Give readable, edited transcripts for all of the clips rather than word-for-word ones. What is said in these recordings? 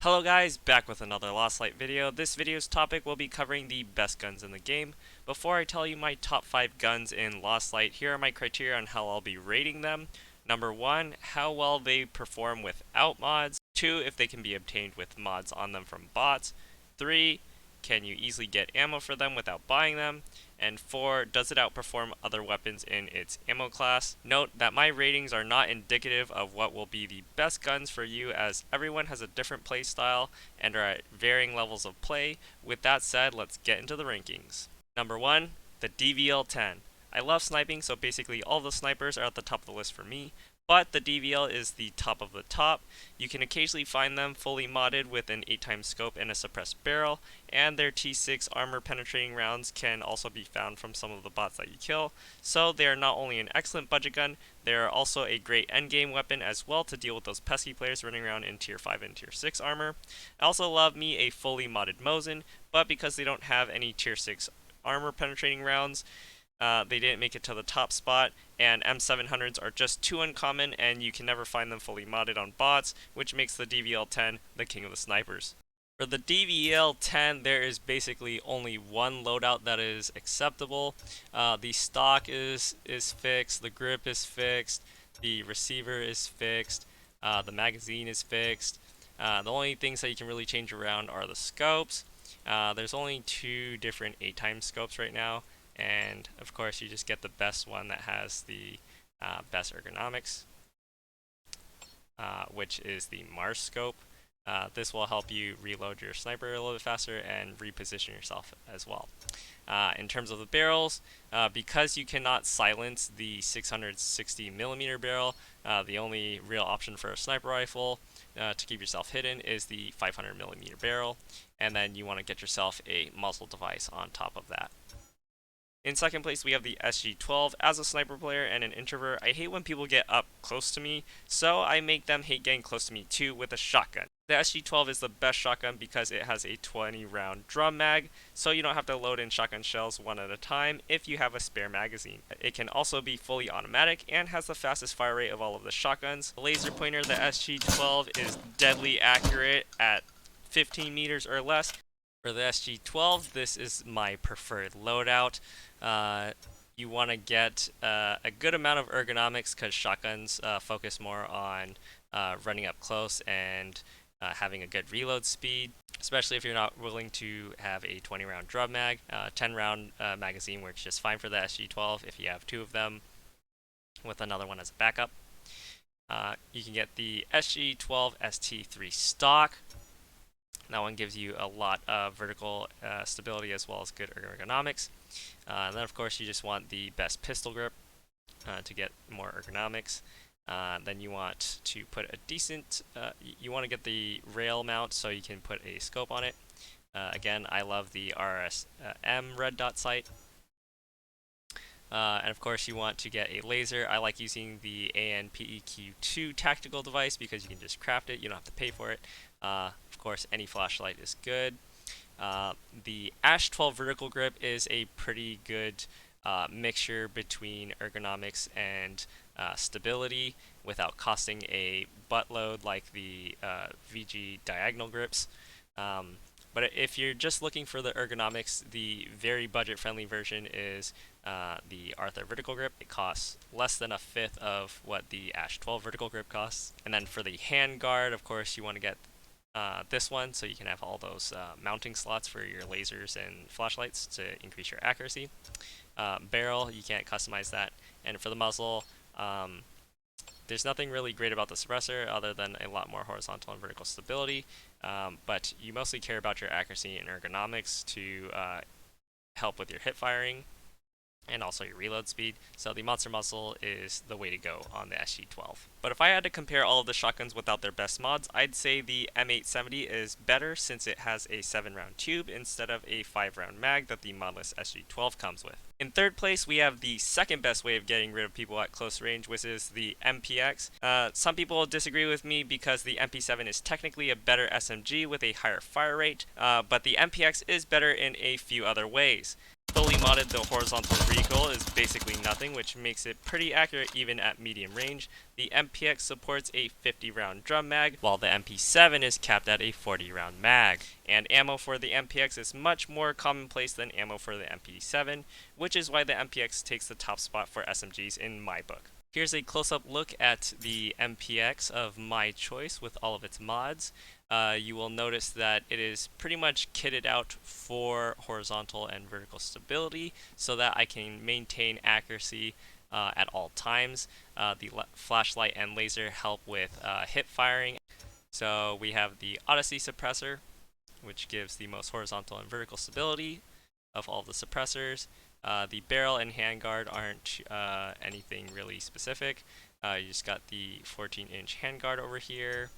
Hello guys, back with another Lost Light video. This video's topic will be covering the best guns in the game. Before I tell you my top 5 guns in Lost Light, here are my criteria on how I'll be rating them. Number 1, how well they perform without mods. 2, if they can be obtained with mods on them from bots. 3, can you easily get ammo for them without buying them? And 4, does it outperform other weapons in its ammo class? Note that my ratings are not indicative of what will be the best guns for you, as everyone has a different play style and are at varying levels of play. With that said, let's get into the rankings. Number 1, the DVL-10. I love sniping, so basically all the snipers are at the top of the list for me, but the DVL is the top of the top. You can occasionally find them fully modded with an 8x scope and a suppressed barrel, and their T6 armor penetrating rounds can also be found from some of the bots that you kill. So they are not only an excellent budget gun, they are also a great endgame weapon as well to deal with those pesky players running around in tier 5 and tier 6 armor. I also love me a fully modded Mosin, but because they don't have any tier 6 armor penetrating rounds, they didn't make it to the top spot, and M700s are just too uncommon and you can never find them fully modded on bots, which makes the DVL-10 the king of the snipers. For the DVL-10, there is basically only one loadout that is acceptable. The stock is fixed, the grip is fixed, the receiver is fixed, the magazine is fixed. The only things that you can really change around are the scopes. There's only 2 different 8x scopes right now. And of course you just get the best one that has the best ergonomics, which is the Mars scope. This will help you reload your sniper a little bit faster and reposition yourself as well. In terms of the barrels, because you cannot silence the 660mm barrel, the only real option for a sniper rifle to keep yourself hidden is the 500mm barrel, and then you want to get yourself a muzzle device on top of that. In second place, we have the SG-12. As a sniper player and an introvert, I hate when people get up close to me, so I make them hate getting close to me too with a shotgun. The SG-12 is the best shotgun because it has a 20-round drum mag, so you don't have to load in shotgun shells one at a time if you have a spare magazine. It can also be fully automatic and has the fastest fire rate of all of the shotguns. The laser pointer, the SG-12, is deadly accurate at 15 meters or less. For the SG-12, this is my preferred loadout. You want to get a good amount of ergonomics because shotguns focus more on running up close and having a good reload speed, especially if you're not willing to have a 20-round drum mag. 10-round magazine works just fine for the SG-12 if you have 2 of them with another one as a backup. You can get the SG-12 ST3 stock. That one gives you a lot of vertical stability as well as good ergonomics. And then of course you just want the best pistol grip to get more ergonomics. Then you want to put a decent, you want to get the rail mount so you can put a scope on it. Again, I love the RSM red dot sight. And of course you want to get a laser. I like using the ANPEQ2 tactical device because you can just craft it, you don't have to pay for it. Of course any flashlight is good. The Ash 12 vertical grip is a pretty good mixture between ergonomics and stability without costing a buttload like the VG diagonal grips. But if you're just looking for the ergonomics, the very budget-friendly version is the Arthur vertical grip. It costs less than a fifth of what the Ash 12 vertical grip costs. And then for the hand guard, of course, you want to get this one so you can have all those mounting slots for your lasers and flashlights to increase your accuracy. Barrel, you can't customize that. And for the muzzle, there's nothing really great about the suppressor other than a lot more horizontal and vertical stability, but you mostly care about your accuracy and ergonomics to help with your hip firing and also your reload speed. So the monster muzzle is the way to go on the SG-12. But if I had to compare all of the shotguns without their best mods, I'd say the M870 is better since it has a 7-round tube instead of a 5-round mag that the modless SG-12 comes with. In third place, we have the second best way of getting rid of people at close range, which is the MPX. Some people disagree with me because the MP7 is technically a better SMG with a higher fire rate, but the MPX is better in a few other ways. Fully modded, the horizontal recoil is basically nothing, which makes it pretty accurate even at medium range. The MPX supports a 50 round drum mag, while the MP7 is capped at a 40 round mag. And ammo for the MPX is much more commonplace than ammo for the MP7, which is why the MPX takes the top spot for SMGs in my book. Here's a close-up look at the MPX of my choice with all of its mods. You will notice that it is pretty much kitted out for horizontal and vertical stability so that I can maintain accuracy at all times. The flashlight and laser help with hip firing. So we have the Odyssey suppressor, which gives the most horizontal and vertical stability of all the suppressors. The barrel and handguard aren't anything really specific. You just got the 14-inch handguard over here,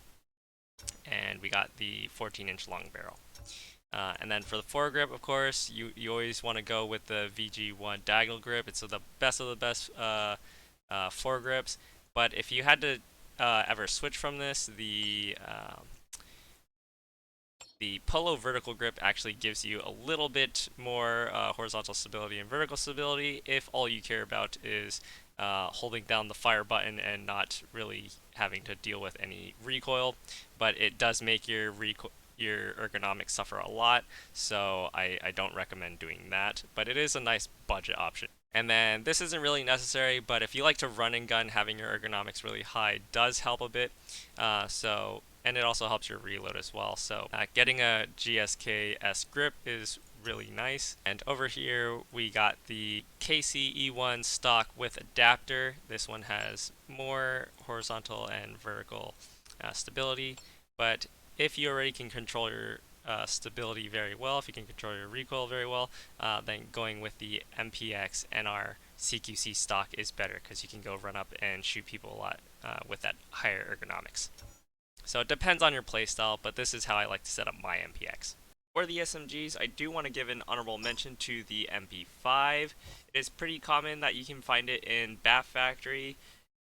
and we got the 14-inch long barrel. And then for the foregrip, of course, you always want to go with the VG1 diagonal grip. It's the best of the best foregrips. But if you had to ever switch from this, the Polo vertical grip actually gives you a little bit more horizontal stability and vertical stability if all you care about is holding down the fire button and not really having to deal with any recoil. But it does make your ergonomics suffer a lot, so I don't recommend doing that. But it is a nice budget option. And then this isn't really necessary, but if you like to run and gun, having your ergonomics really high does help a bit. And it also helps your reload as well. So getting a GSK-S grip is really nice. And over here we got the KC-E1 stock with adapter. This one has more horizontal and vertical stability, but if you already can control your stability very well, if you can control your recoil very well, then going with the MPX NR CQC stock is better because you can go run up and shoot people a lot with that higher ergonomics. So it depends on your playstyle, but this is how I like to set up my MPX. For the SMGs, I do want to give an honorable mention to the MP5. It is pretty common that you can find it in Bat Factory,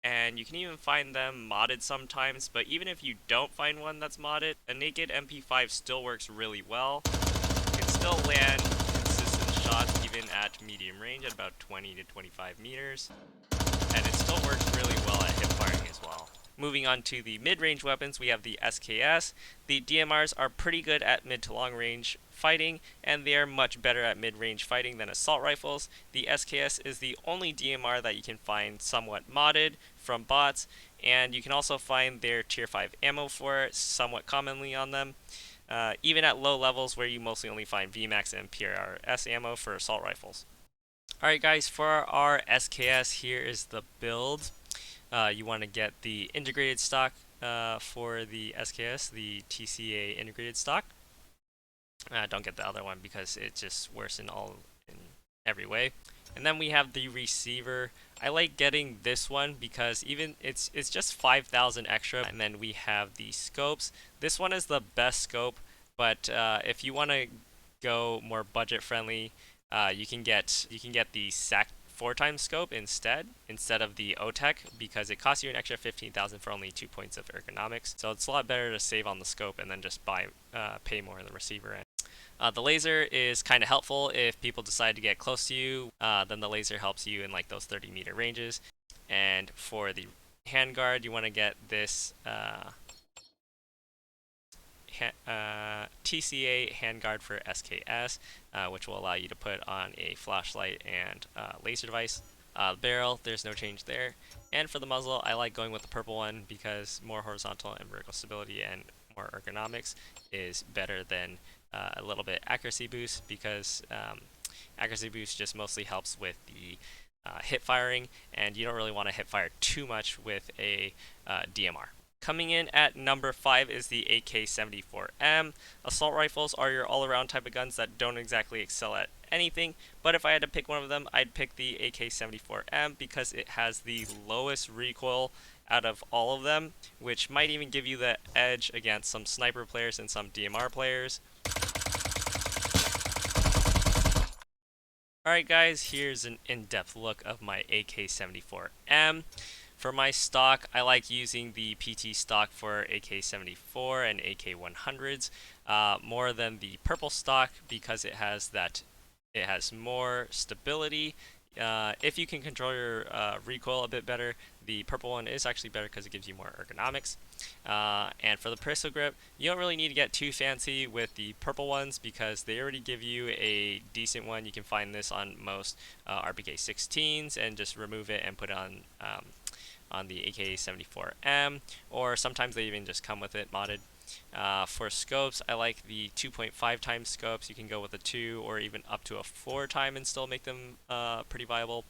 and you can even find them modded sometimes, but even if you don't find one that's modded, a naked MP5 still works really well. You can still land consistent shots even at medium range at about 20 to 25 meters, and it still works really well at hip firing as well. Moving on to the mid-range weapons, we have the SKS. The DMRs are pretty good at mid to long range fighting, and they are much better at mid-range fighting than assault rifles. The SKS is the only DMR that you can find somewhat modded from bots, and you can also find their tier 5 ammo for it somewhat commonly on them, even at low levels where you mostly only find VMAX and PRS ammo for assault rifles. Alright guys, for our SKS, here is the build. You want to get the integrated stock for the SKS, the TCA integrated stock. Don't get the other one because it's just worse in every way. And then we have the receiver. I like getting this one because even it's just 5,000 extra. And then we have the scopes. This one is the best scope, but if you want to go more budget friendly, you can get the SAC 4x scope instead of the OTEC, because it costs you an extra 15,000 for only 2 points of ergonomics. So it's a lot better to save on the scope and then just pay more in the receiver end. The laser is kind of helpful if people decide to get close to you. Then the laser helps you in like those 30-meter ranges. And for the handguard, you want to get this TCA handguard for SKS, which will allow you to put on a flashlight and laser device. Barrel, there's no change there. And for the muzzle, I like going with the purple one because more horizontal and vertical stability and more ergonomics is better than a little bit accuracy boost, because accuracy boost just mostly helps with the hip firing, and you don't really want to hip fire too much with a DMR. Coming in at number 5 is the AK-74M. Assault rifles are your all-around type of guns that don't exactly excel at anything, but if I had to pick one of them, I'd pick the AK-74M because it has the lowest recoil out of all of them, which might even give you the edge against some sniper players and some DMR players. Alright guys, here's an in-depth look of my AK-74M. For my stock, I like using the PT stock for AK-74 and AK-100s more than the purple stock because it has that It has more stability. If you can control your recoil a bit better, the purple one is actually better because it gives you more ergonomics. And for the pistol grip, you don't really need to get too fancy with the purple ones because they already give you a decent one. You can find this on most RPK-16s and just remove it and put it on the AK-74M, or sometimes they even just come with it modded. For scopes, I like the 2.5 times scopes. You can go with a 2 or even up to a 4 time and still make them pretty viable.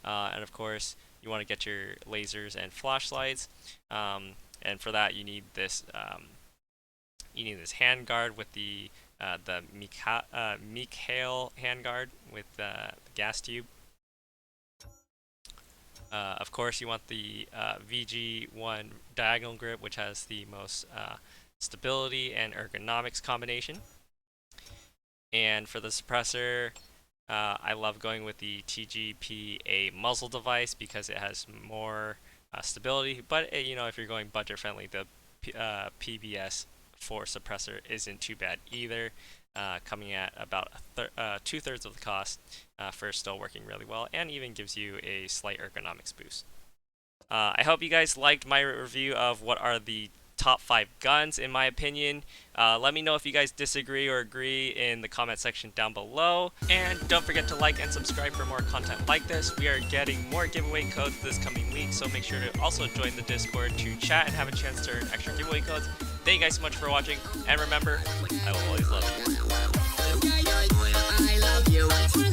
And of course, you want to get your lasers and flashlights. And for that, you need this handguard with the Mikhail handguard with the gas tube. Of course, you want the VG1 diagonal grip, which has the most stability and ergonomics combination. And for the suppressor, I love going with the TGPA muzzle device because it has more stability. But if you're going budget friendly, the PBS 4 suppressor isn't too bad either, coming at about 2/3 of the cost for still working really well, and even gives you a slight ergonomics boost. I hope you guys liked my review of what are the top 5 guns in my opinion. Let me know if you guys disagree or agree in the comment section down below, and don't forget to like and subscribe for more content like this. We are getting more giveaway codes this coming week, so make sure to also join the Discord to chat and have a chance to earn extra giveaway codes. Thank you guys so much for watching, and remember, I will always love you.